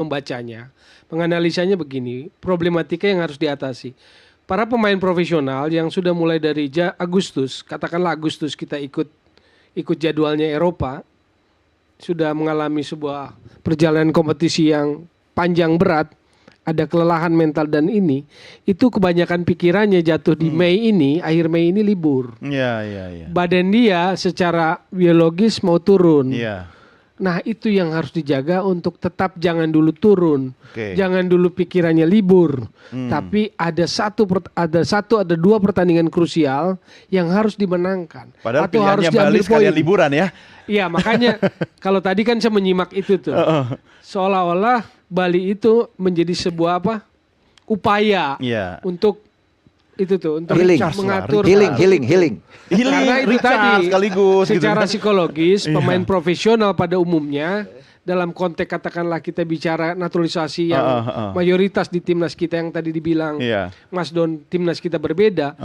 membacanya, menganalisanya begini, problematika yang harus diatasi. Para pemain profesional yang sudah mulai dari Agustus, katakanlah Agustus kita ikut jadwalnya Eropa, sudah mengalami sebuah perjalanan kompetisi yang panjang berat, ada kelelahan mental dan itu kebanyakan pikirannya jatuh di Mei ini, akhir Mei ini libur. Iya. Badan dia secara biologis mau turun. Iya. Nah itu yang harus dijaga untuk tetap jangan dulu turun, Oke. jangan dulu pikirannya libur. Tapi ada dua pertandingan krusial yang harus dimenangkan. Padahal atau harus pilihannya diambil Bali sekalian poin. liburan ya. Iya makanya kalau tadi kan saya menyimak itu tuh, seolah-olah Bali itu menjadi sebuah upaya untuk itu tuh untuk mengatur healing. Karena itu tadi sekaligus secara gitu. psikologis pemain profesional pada umumnya dalam konteks katakanlah kita bicara naturalisasi yang mayoritas di timnas kita yang tadi dibilang Mas Don timnas kita berbeda.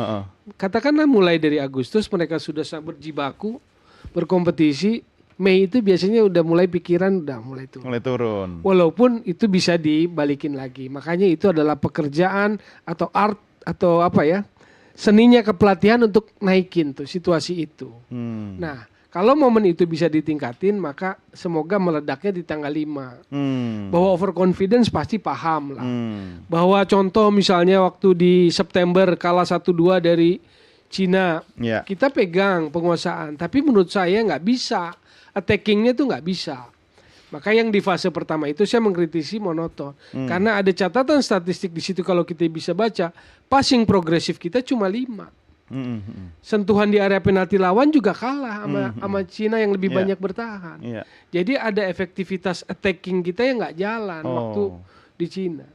Katakanlah mulai dari Agustus mereka sudah berjibaku berkompetisi, Mei itu biasanya udah mulai pikiran udah mulai turun. Walaupun itu bisa dibalikin lagi. Makanya itu adalah pekerjaan atau art atau seninya kepelatihan untuk naikin tuh situasi itu. Nah, kalau momen itu bisa ditingkatin maka semoga meledaknya di tanggal 5. Bahwa overconfidence pasti paham lah. Bahwa contoh misalnya waktu di September kalah 1-2 dari Cina, kita pegang penguasaan, tapi menurut saya nggak bisa, attackingnya tuh nggak bisa. Maka yang di fase pertama itu saya mengkritisi monoton, karena ada catatan statistik di situ kalau kita bisa baca, passing progresif kita cuma 5. Sentuhan di area penalti lawan juga kalah sama Cina yang lebih banyak bertahan. Jadi ada efektivitas attacking kita yang nggak jalan waktu di Cina.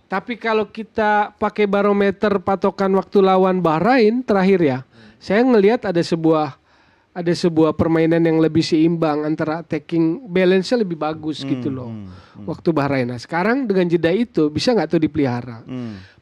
Tapi kalau kita pakai barometer patokan waktu lawan Bahrain terakhir ya, saya ngelihat ada sebuah permainan yang lebih seimbang antara attacking balance-nya lebih bagus gitu loh. Waktu Bahrain. Nah, sekarang dengan jeda itu bisa nggak tuh dipelihara?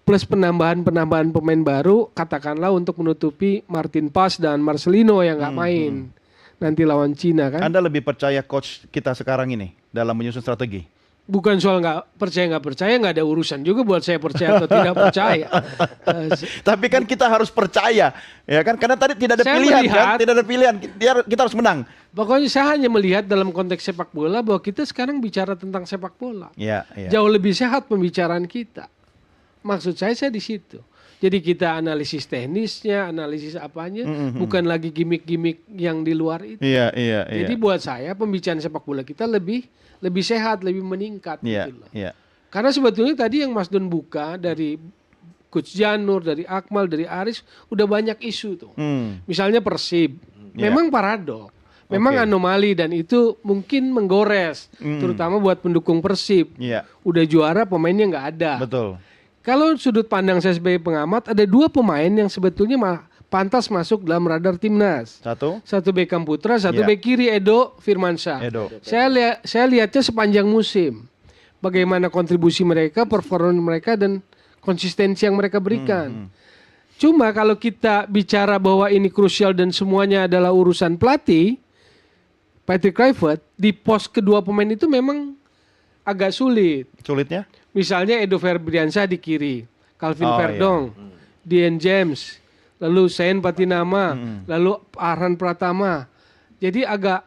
Plus penambahan pemain baru, katakanlah untuk menutupi Martin Paz dan Marcelino yang nggak main nanti lawan Cina kan? Anda lebih percaya coach kita sekarang ini dalam menyusun strategi? Bukan soal nggak percaya, nggak ada urusan juga buat saya percaya atau tidak percaya. Tapi kan kita harus percaya, ya kan? Karena tadi tidak ada Saya pilihan, melihat, kan? Tidak ada pilihan. Kita harus menang. Pokoknya saya hanya melihat dalam konteks sepak bola bahwa kita sekarang bicara tentang sepak bola. Jauh lebih sehat pembicaraan kita. Maksud saya di situ. Jadi kita analisis teknisnya, analisis apanya, bukan lagi gimmick-gimmick yang di luar itu. Jadi buat saya pembicaraan sepak bola kita lebih sehat, lebih meningkat gitu loh. Karena sebetulnya tadi yang Mas Don buka dari Coach Janur, dari Akmal, dari Aris udah banyak isu tuh. Misalnya Persib, memang paradok, memang anomali dan itu mungkin menggores, terutama buat pendukung Persib. Udah juara pemainnya nggak ada. Betul. Kalau sudut pandang saya sebagai pengamat, ada 2 pemain yang sebetulnya pantas masuk dalam radar timnas. Satu bek Putra, satu bek kiri Edo Firmansyah. Saya lihatnya sepanjang musim. Bagaimana kontribusi mereka, performa mereka dan konsistensi yang mereka berikan. Cuma kalau kita bicara bahwa ini krusial dan semuanya adalah urusan pelatih, Patrick Kluivert di pos kedua pemain itu memang agak sulit. Sulitnya? Misalnya Edo Febriansyah di kiri, Calvin Verdong, Dian James, lalu Sain Patinama, lalu Arhan Pratama. Jadi agak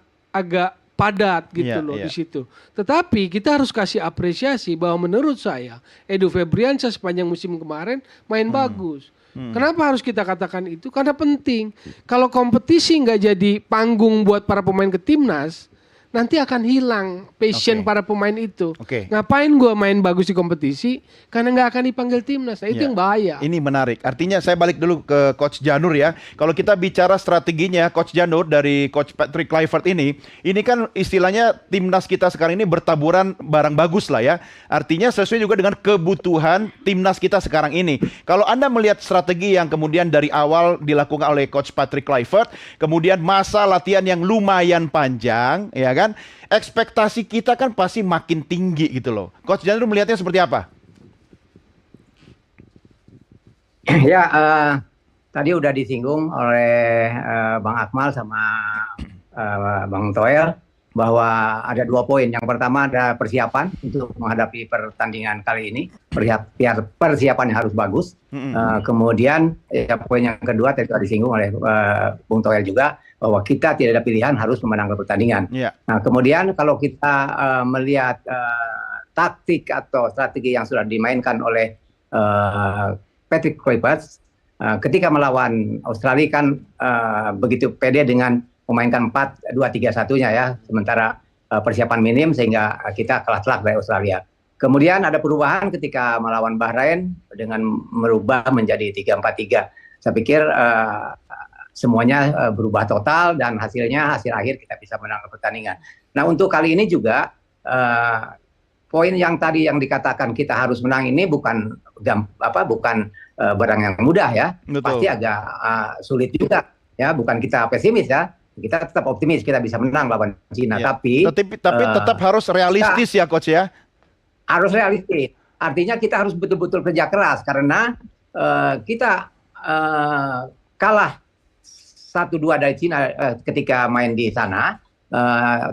padat gitu loh di situ. Tetapi kita harus kasih apresiasi bahwa menurut saya Edo Febriansyah sepanjang musim kemarin main bagus. Kenapa harus kita katakan itu? Karena penting. Kalau kompetisi nggak jadi panggung buat para pemain ke timnas, nanti akan hilang passion para pemain itu. Ngapain gue main bagus di kompetisi karena nggak akan dipanggil timnas. Nah, itu yang bahaya. Ini menarik. Artinya saya balik dulu ke Coach Janur ya. Kalau kita bicara strateginya Coach Janur dari Coach Patrick Kluivert ini kan istilahnya timnas kita sekarang ini bertaburan barang bagus lah ya. Artinya sesuai juga dengan kebutuhan timnas kita sekarang ini. Kalau Anda melihat strategi yang kemudian dari awal dilakukan oleh Coach Patrick Kluivert, kemudian masa latihan yang lumayan panjang, ya kan? Ekspektasi kita kan pasti makin tinggi gitu loh. Coach Janur melihatnya seperti apa? Ya, tadi udah disinggung oleh Bang Akmal sama Bang Toel bahwa ada 2 poin. Yang pertama ada persiapan untuk menghadapi pertandingan kali ini. Persiapannya harus bagus. Kemudian poin yang kedua tadi disinggung oleh Bung Toel juga, bahwa kita tidak ada pilihan, harus memenangkan pertandingan. Nah, kemudian kalau kita melihat taktik atau strategi yang sudah dimainkan oleh Patrick Kluivert ketika melawan Australia kan begitu pede dengan memainkan 4-2-3-1-nya ya, sementara persiapan minim sehingga kita kalah telak dari Australia. Kemudian ada perubahan ketika melawan Bahrain dengan merubah menjadi 3-4-3. Saya pikir semuanya berubah total dan hasil akhir kita bisa menang pertandingan. Nah, untuk kali ini juga poin yang tadi yang dikatakan kita harus menang ini bukan barang yang mudah ya. Betul. Pasti agak sulit juga ya, bukan kita pesimis ya. Kita tetap optimis kita bisa menang lawan Cina, tapi tetap harus realistis ya Coach ya. Harus realistis. Artinya kita harus betul-betul kerja keras karena kita kalah 1-2 dari Cina ketika main di sana.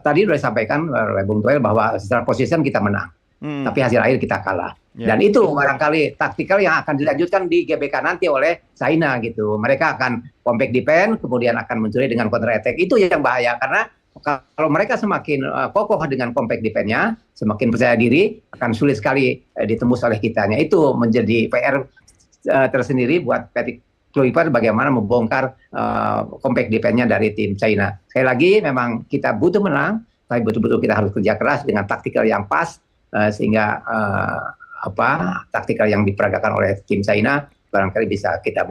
Tadi sudah disampaikan oleh Bung Toel bahwa secara position kita menang, tapi hasil akhir kita kalah. Dan itu barangkali taktikal yang akan dilanjutkan di GBK nanti oleh China gitu. Mereka akan compact defense, kemudian akan mencuri dengan counter attack. Itu yang bahaya karena kalau mereka semakin kokoh dengan compact defense-nya, semakin percaya diri, akan sulit sekali ditembus oleh kitanya. Itu menjadi PR tersendiri buat Patrick Kluivert bagaimana membongkar compact defense-nya dari tim China. Sekali lagi memang kita butuh menang, tapi betul-betul kita harus kerja keras dengan taktikal yang pas sehingga taktikal yang diperagakan oleh tim China barangkali bisa kita